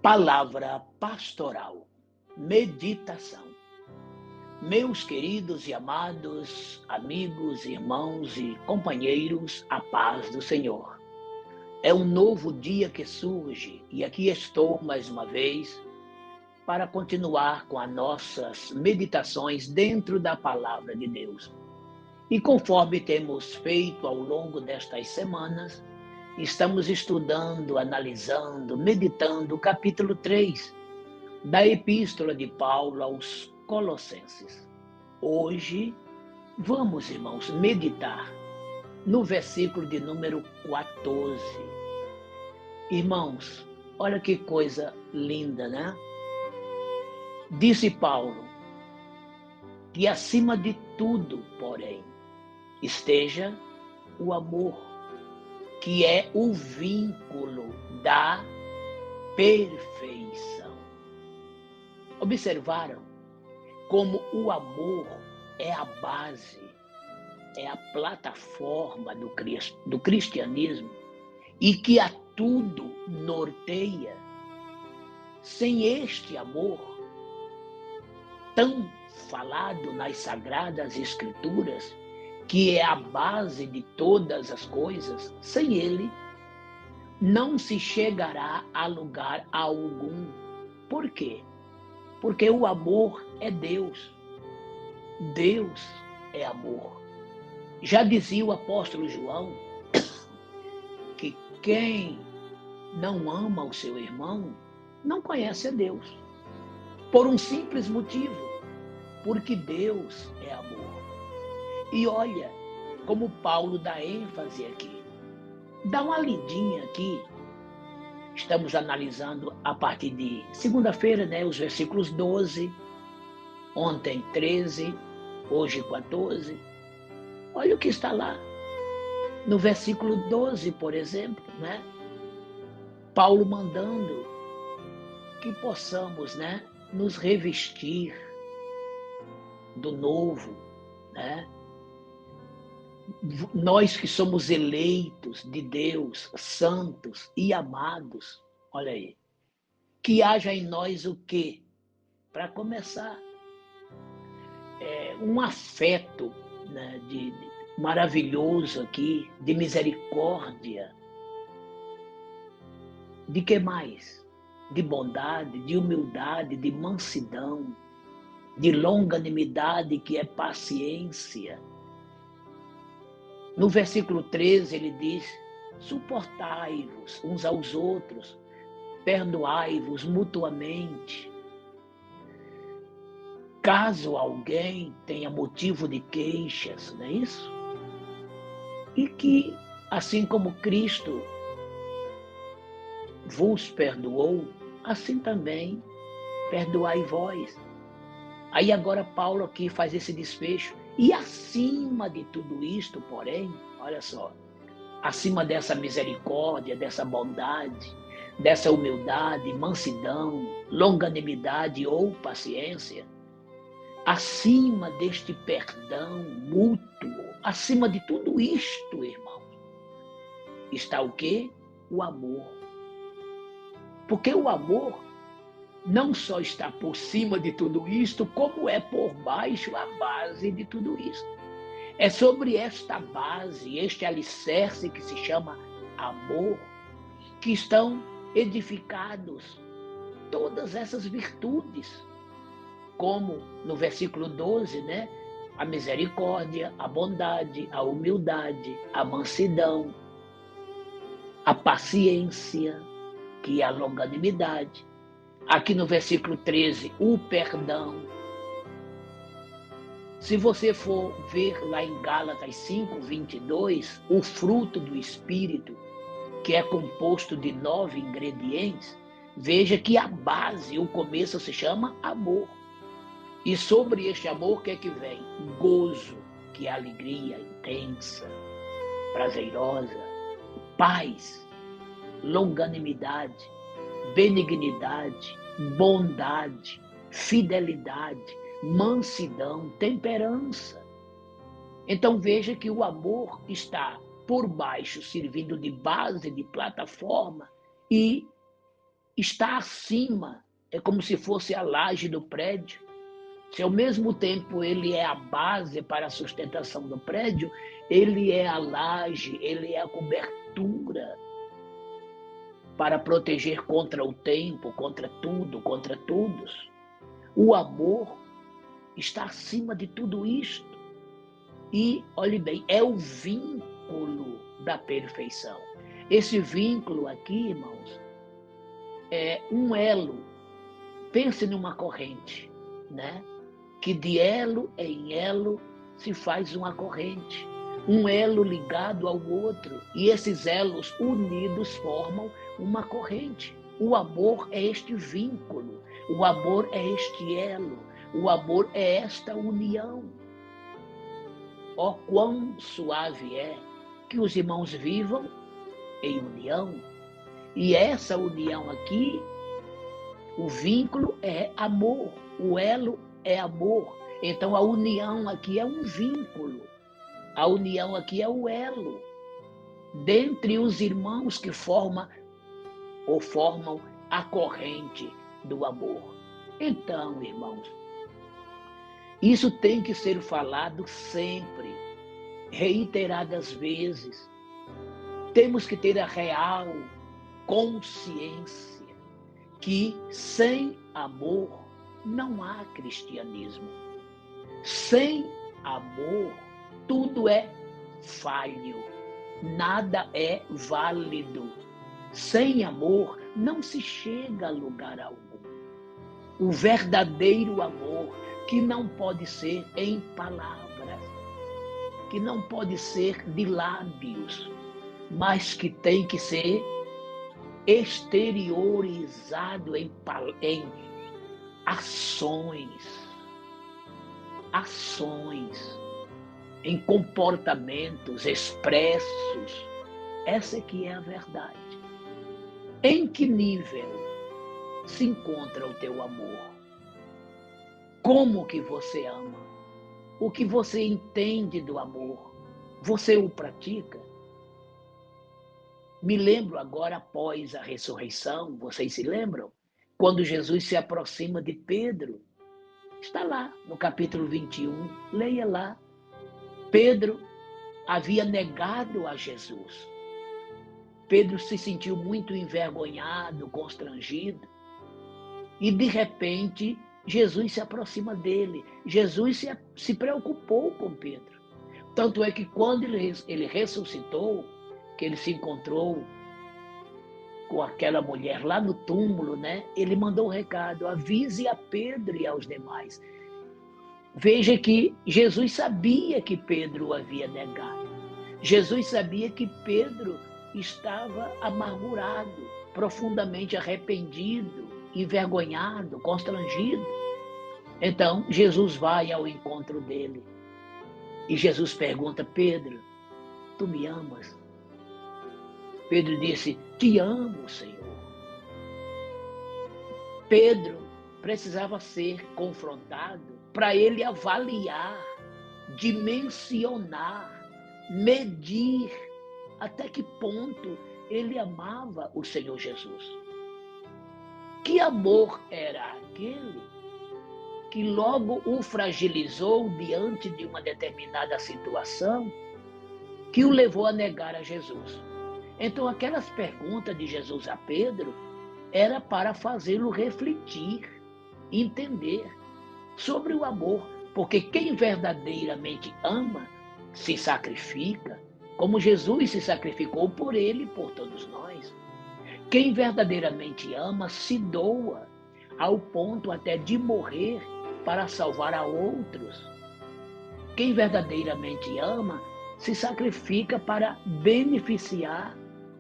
Palavra pastoral, meditação. Meus queridos e amados amigos, irmãos e companheiros, a paz do Senhor. É um novo dia que surge e aqui estou mais uma vez para continuar com as nossas meditações dentro da Palavra de Deus. E conforme temos feito ao longo destas semanas, estamos estudando, analisando, meditando o capítulo 3 da Epístola de Paulo aos Colossenses. Hoje, vamos, irmãos, meditar no versículo de número 14. Irmãos, olha que coisa linda, né? Disse Paulo que acima de tudo, porém, esteja o amor, que é o vínculo da perfeição. Observaram como o amor é a base, é a plataforma do cristianismo e que a tudo norteia. Sem este amor, tão falado nas Sagradas Escrituras, que é a base de todas as coisas, sem ele, não se chegará a lugar algum. Por quê? Porque o amor é Deus. Deus é amor. Já dizia o apóstolo João que quem não ama o seu irmão não conhece a Deus. Por um simples motivo, porque Deus é amor. E olha como Paulo dá ênfase aqui. Dá uma lidinha aqui. Estamos analisando a partir de segunda-feira, né, os versículos 12, ontem 13, hoje 14. Olha o que está lá. No versículo 12, por exemplo, né? Paulo mandando que possamos, né, nos revestir do novo, né? Nós que somos eleitos de Deus, santos e amados, olha aí, que haja em nós o quê? Para começar, um afeto, né, maravilhoso aqui, de misericórdia. De que mais? De bondade, de humildade, de mansidão, de longanimidade, que é paciência. No versículo 13 ele diz: suportai-vos uns aos outros, perdoai-vos mutuamente. Caso alguém tenha motivo de queixas, não é isso? E que, assim como Cristo vos perdoou, assim também perdoai vós. Aí agora Paulo aqui faz esse desfecho. E acima de tudo isto, porém, olha só, acima dessa misericórdia, dessa bondade, dessa humildade, mansidão, longanimidade ou paciência, acima deste perdão mútuo, acima de tudo isto, irmão, está o quê? O amor. Porque o amor não só está por cima de tudo isto, como é por baixo a base de tudo isto. É sobre esta base, este alicerce que se chama amor, que estão edificados todas essas virtudes, como no versículo 12, né? A misericórdia, a bondade, a humildade, a mansidão, a paciência, que é a longanimidade. Aqui no versículo 13, o perdão. Se você for ver lá em Gálatas 5, 22, o fruto do Espírito, que é composto de 9 ingredientes, veja que a base, o começo se chama amor. E sobre este amor, o que é que vem? Gozo, que é alegria intensa, prazerosa, paz, longanimidade, benignidade, bondade, fidelidade, mansidão, temperança. Então veja que o amor está por baixo, servindo de base, de plataforma, e está acima, é como se fosse a laje do prédio. Se ao mesmo tempo ele é a base para a sustentação do prédio, ele é a laje, ele é a cobertura para proteger contra o tempo, contra tudo, contra todos. O amor está acima de tudo isto. E, olhe bem, é o vínculo da perfeição. Esse vínculo aqui, irmãos, é um elo. Pense numa corrente, né? Que de elo em elo se faz uma corrente. Um elo ligado ao outro. E esses elos unidos formam uma corrente. O amor é este vínculo. O amor é este elo. O amor é esta união. Ó, quão suave é que os irmãos vivam em união. E essa união aqui, o vínculo é amor. O elo é amor. Então a união aqui é um vínculo. A união aqui é o elo. Dentre os irmãos que formam a corrente do amor. Então, irmãos, isso tem que ser falado sempre, reiteradas vezes. Temos que ter a real consciência que sem amor não há cristianismo. Sem amor, tudo é falho, nada é válido. Sem amor, não se chega a lugar algum. O verdadeiro amor, que não pode ser em palavras, que não pode ser de lábios, mas que tem que ser exteriorizado em ações, em comportamentos expressos. Essa é que é a verdade. Em que nível se encontra o teu amor? Como que você ama? O que você entende do amor? Você o pratica? Me lembro agora, após a ressurreição, vocês se lembram? Quando Jesus se aproxima de Pedro, está lá no capítulo 21, leia lá. Pedro havia negado a Jesus. Pedro se sentiu muito envergonhado, constrangido. E de repente, Jesus se aproxima dele. Jesus se preocupou com Pedro. Tanto é que quando ele ressuscitou, que ele se encontrou com aquela mulher lá no túmulo, né? Ele mandou um recado: avise a Pedro e aos demais. Veja que Jesus sabia que Pedro o havia negado. Jesus sabia que Pedro estava amargurado, profundamente arrependido, envergonhado, constrangido. Então, Jesus vai ao encontro dele. E Jesus pergunta: Pedro, tu me amas? Pedro disse: te amo, Senhor. Pedro precisava ser confrontado para ele avaliar, dimensionar, medir até que ponto ele amava o Senhor Jesus. Que amor era aquele que logo o fragilizou diante de uma determinada situação que o levou a negar a Jesus? Então, aquelas perguntas de Jesus a Pedro era para fazê-lo refletir, entender sobre o amor, porque quem verdadeiramente ama se sacrifica, como Jesus se sacrificou por ele e por todos nós. Quem verdadeiramente ama se doa ao ponto até de morrer para salvar a outros. Quem verdadeiramente ama se sacrifica para beneficiar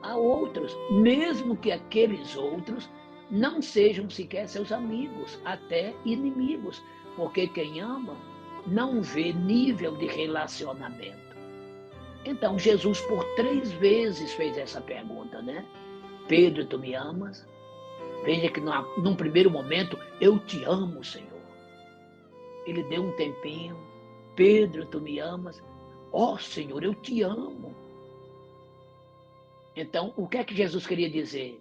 a outros, mesmo que aqueles outros não sejam sequer seus amigos, até inimigos, porque quem ama não vê nível de relacionamento. Então, Jesus por 3 vezes fez essa pergunta, né? Pedro, tu me amas? Veja que num primeiro momento, eu te amo, Senhor. Ele deu um tempinho. Pedro, tu me amas? Ó, Senhor, eu te amo. Então, o que é que Jesus queria dizer?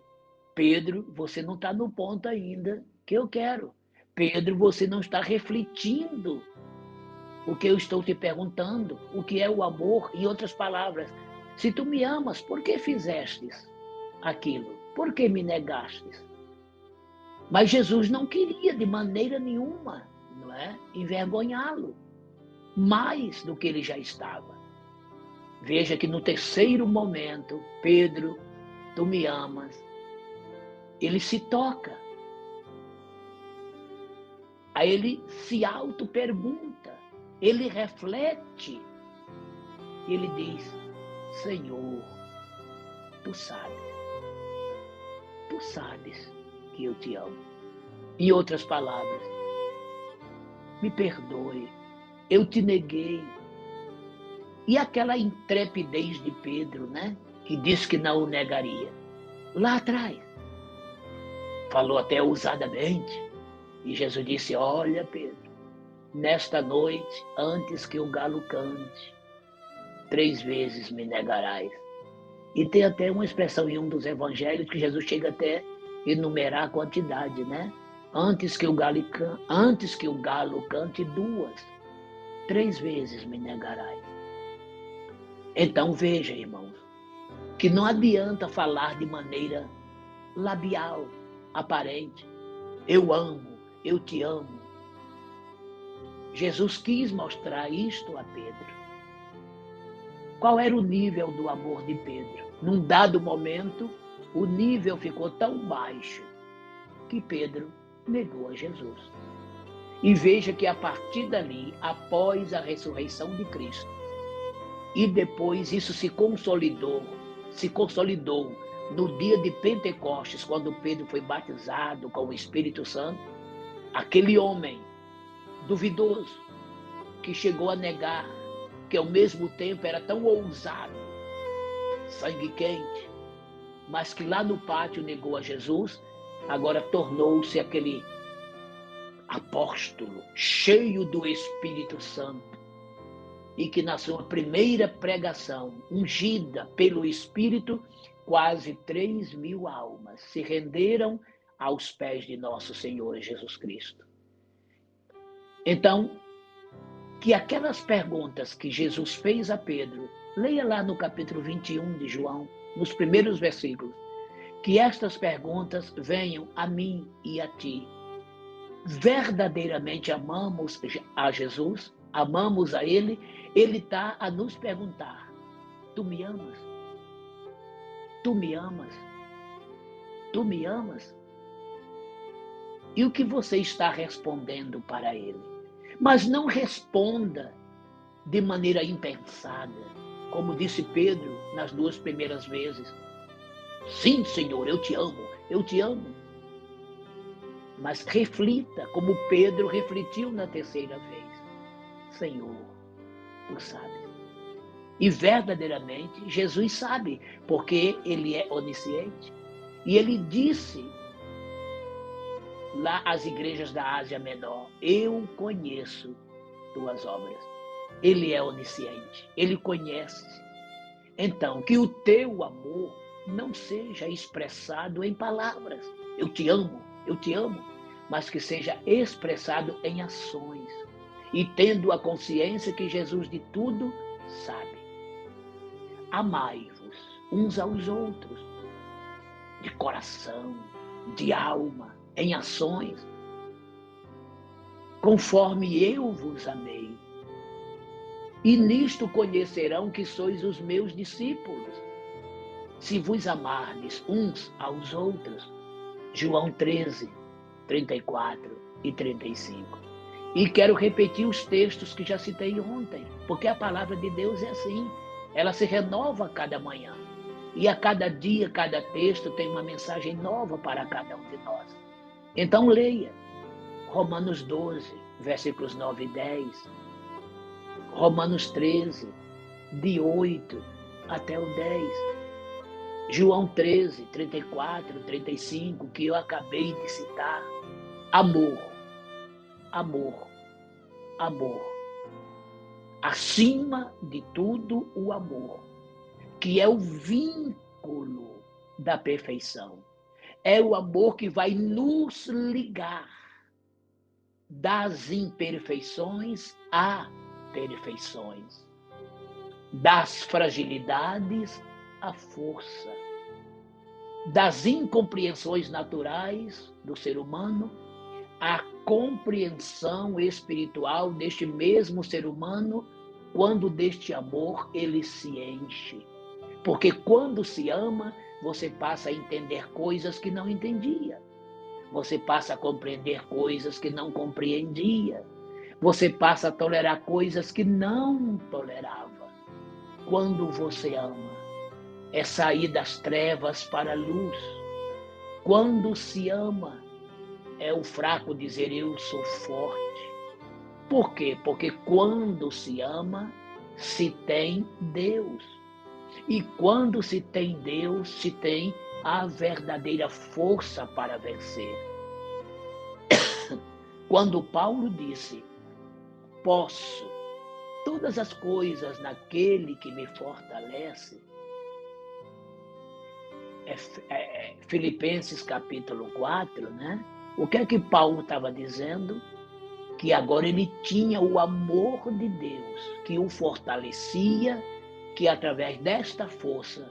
Pedro, você não está no ponto ainda que eu quero. Pedro, você não está refletindo o que eu estou te perguntando, o que é o amor. Em outras palavras, se tu me amas, por que fizestes aquilo? Por que me negastes? Mas Jesus não queria de maneira nenhuma, não é, envergonhá-lo mais do que ele já estava. Veja que no terceiro momento, Pedro, tu me amas, ele se toca. Aí ele se auto-pergunta, ele reflete, e ele diz: Senhor, tu sabes que eu te amo. Em outras palavras, me perdoe, eu te neguei. E aquela intrepidez de Pedro, né? Que disse que não o negaria. Lá atrás, falou até ousadamente. E Jesus disse: olha, Pedro, nesta noite, antes que o galo cante, 3 vezes me negarás. E tem até uma expressão em um dos evangelhos que Jesus chega até enumerar a quantidade, né? Antes que o galo cante 2, 3 vezes me negarás. Então veja, irmãos, que não adianta falar de maneira labial, aparente. Eu amo, eu te amo. Jesus quis mostrar isto a Pedro. Qual era o nível do amor de Pedro? Num dado momento, o nível ficou tão baixo que Pedro negou a Jesus. E veja que a partir dali, após a ressurreição de Cristo, e depois isso se consolidou no dia de Pentecostes, quando Pedro foi batizado com o Espírito Santo, aquele homem duvidoso que chegou a negar, que ao mesmo tempo era tão ousado, sangue quente, mas que lá no pátio negou a Jesus, agora tornou-se aquele apóstolo cheio do Espírito Santo, e que na sua primeira pregação, ungida pelo Espírito, quase 3.000 almas se renderam aos pés de nosso Senhor Jesus Cristo. Então, que aquelas perguntas que Jesus fez a Pedro, leia lá no capítulo 21 de João, nos primeiros versículos, que estas perguntas venham a mim e a ti. Verdadeiramente amamos a Jesus, amamos a Ele, Ele está a nos perguntar: tu me amas? Tu me amas? Tu me amas? E o que você está respondendo para Ele? Mas não responda de maneira impensada, como disse Pedro nas 2 primeiras vezes. Sim, Senhor, eu te amo, eu te amo. Mas reflita como Pedro refletiu na terceira vez. Senhor, tu sabes. E verdadeiramente Jesus sabe, porque ele é onisciente. E ele disse lá às igrejas da Ásia Menor: eu conheço tuas obras. Ele é onisciente, ele conhece. Então, que o teu amor não seja expressado em palavras, eu te amo, mas que seja expressado em ações, e tendo a consciência que Jesus de tudo sabe. Amai-vos uns aos outros, de coração, de alma, em ações, conforme eu vos amei. E nisto conhecerão que sois os meus discípulos, se vos amardes uns aos outros. João 13, 34 e 35. E quero repetir os textos que já citei ontem, porque a palavra de Deus é assim, ela se renova a cada manhã. E a cada dia, cada texto tem uma mensagem nova para cada um de nós. Então leia Romanos 12, versículos 9 e 10, Romanos 13, de 8 até o 10, João 13, 34, 35, que eu acabei de citar. Amor, amor, amor. Acima de tudo, o amor, que é o vínculo da perfeição. É o amor que vai nos ligar das imperfeições a perfeições, das fragilidades à força, das incompreensões naturais do ser humano à compreensão espiritual deste mesmo ser humano, quando deste amor ele se enche. Porque quando se ama, você passa a entender coisas que não entendia. Você passa a compreender coisas que não compreendia. Você passa a tolerar coisas que não tolerava. Quando você ama, é sair das trevas para a luz. Quando se ama, é o fraco dizer eu sou forte. Por quê? Porque quando se ama, se tem Deus. E quando se tem Deus, se tem a verdadeira força para vencer. Quando Paulo disse, posso todas as coisas naquele que me fortalece, Filipenses capítulo 4, né? O que é que Paulo estava dizendo? Que agora ele tinha o amor de Deus, que o fortalecia, que através desta força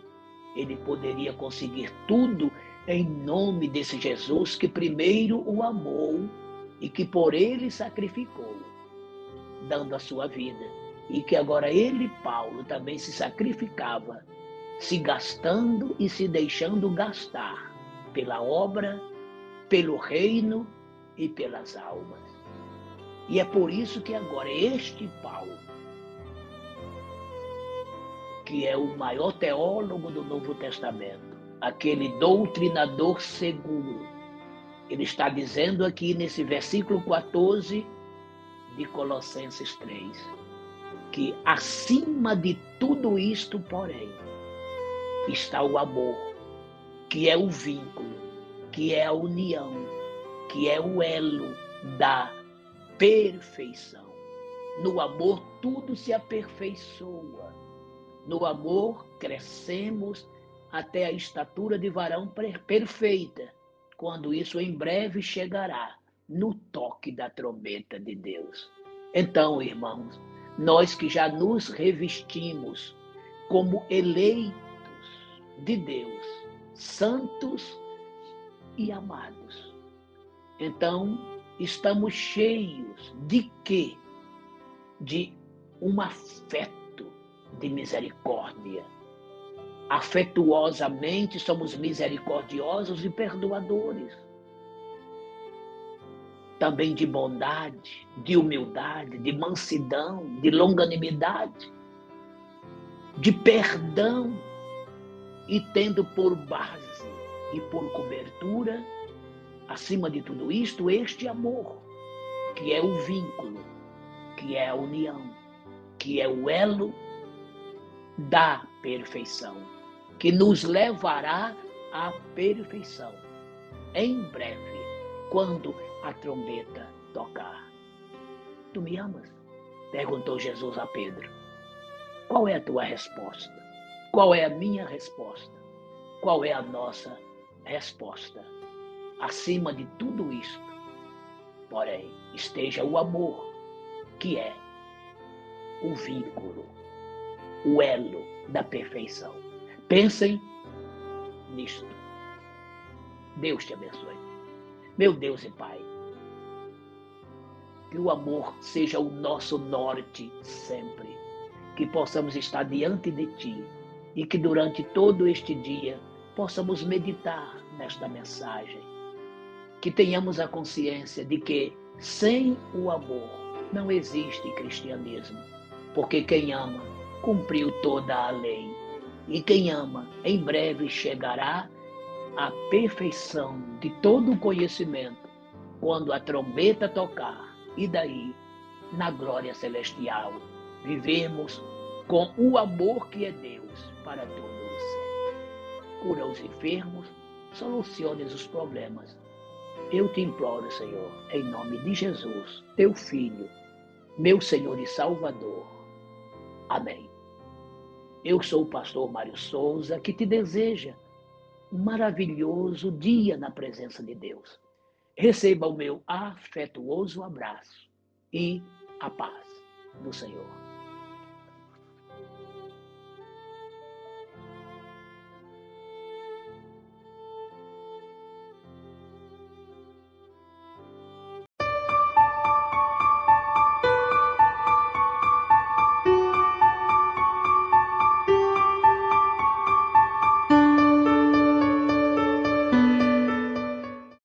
ele poderia conseguir tudo em nome desse Jesus que primeiro o amou e que por ele sacrificou, dando a sua vida. E que agora ele, Paulo, também se sacrificava, se gastando e se deixando gastar pela obra, pelo reino e pelas almas. E é por isso que agora este Paulo, que é o maior teólogo do Novo Testamento, aquele doutrinador seguro, ele está dizendo aqui nesse versículo 14 de Colossenses 3, que acima de tudo isto, porém, está o amor, que é o vínculo, que é a união, que é o elo da perfeição. No amor tudo se aperfeiçoa. No amor crescemos até a estatura de varão perfeita, quando isso em breve chegará no toque da trombeta de Deus. Então, irmãos, nós que já nos revestimos como eleitos de Deus, santos e amados, então estamos cheios de quê? De um afeto de misericórdia. Afetuosamente somos misericordiosos e perdoadores. Também de bondade, de humildade, de mansidão, de longanimidade, de perdão, e tendo por base e por cobertura, acima de tudo isto, este amor, que é o vínculo, que é a união, que é o elo da perfeição, que nos levará à perfeição em breve, quando a trombeta tocar. Tu me amas? Perguntou Jesus a Pedro. Qual é a tua resposta? Qual é a minha resposta? Qual é a nossa resposta? Acima de tudo isto, porém, esteja o amor, que é o vínculo, o elo da perfeição. Pensem nisto. Deus te abençoe. Meu Deus e Pai, que o amor seja o nosso norte sempre, que possamos estar diante de Ti e que durante todo este dia possamos meditar nesta mensagem, que tenhamos a consciência de que sem o amor não existe cristianismo, porque quem ama cumpriu toda a lei, e quem ama em breve chegará à perfeição de todo o conhecimento, quando a trombeta tocar, e daí, na glória celestial, vivemos com o amor que é Deus para todo o ser. Cura os enfermos, solucione os problemas. Eu te imploro, Senhor, em nome de Jesus, teu Filho, meu Senhor e Salvador. Amém. Eu sou o pastor Mário Souza, que te deseja um maravilhoso dia na presença de Deus. Receba o meu afetuoso abraço e a paz do Senhor.